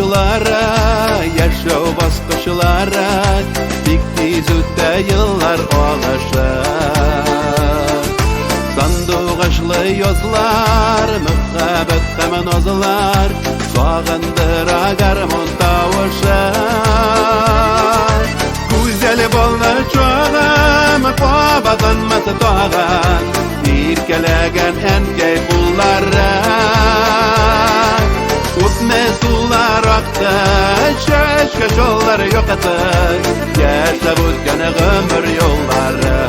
koşulara, yaşav bas koşulara, dikti zütte yıllar oğaşa. Sandıqaşlı yozlar, mühabbet hemen ozlar, soğandıra garmon tavuşa. Güzel bolna çoğam, babadanması doğan, irkelegen enkey pullara. Utme sular aktı, şaşka yolları yok atı, yaşa bütken ömür yolları.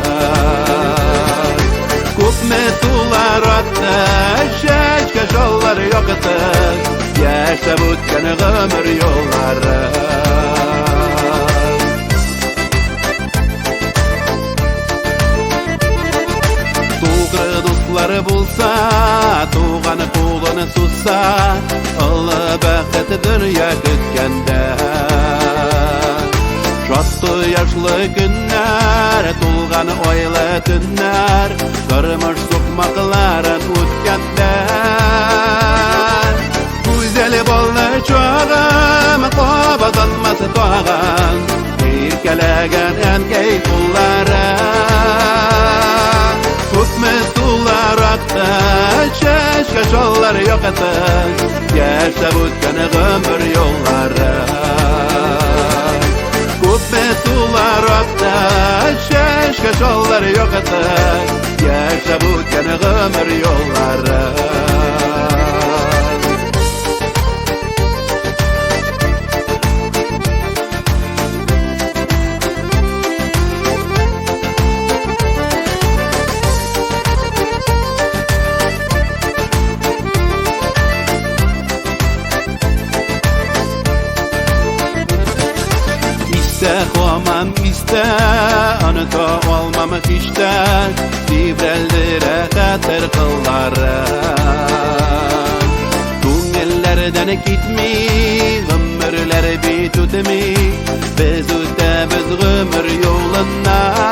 Utme sular aktı, şaşka yolları yok atı, yaşa bütken ömür yolları. Tuğrı dostları bulsa, tuğanı kulunu sussa, Allah bəxti dünya kütkende. Şatlı yaşlı günler, tuğanı oyla tünler, kırmış sokmakların ütkende. Güzel bolna çoğam, kovadanması doğan, irkelegen enkey kullara. Tutme sular aktı, şaşka yolları yok atı, yaşa bütken ömür yolları. Tutme sular aktı, şaşka yolları yok atı, yaşa bütken ömür yolları. Koman iste, anıta olmamak işte, Dibrellere katır kılları. Tüngellerden gitmi, ömürler bitutmi, biz ötemiz ömür yolundan.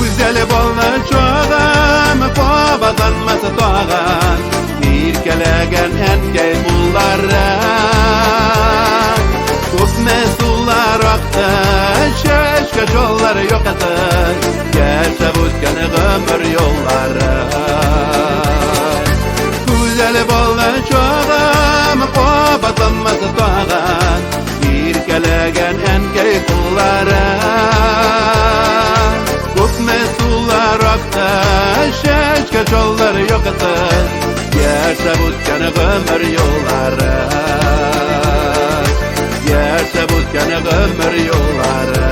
Güzel bolna çoğam, babadanması doğan, irkelegen enkey bulları. Tutme sular aktı, şaşka yolları yok atı, yaşa bütken ömür yolları. Güzel bolna çoğam, babadanması doğan, irkelegen enkey kulları. Tutme sular aktı, şaşka yolları yok atı, yaşa bütken ömür yolları. Yaşa bütken ömür yolları.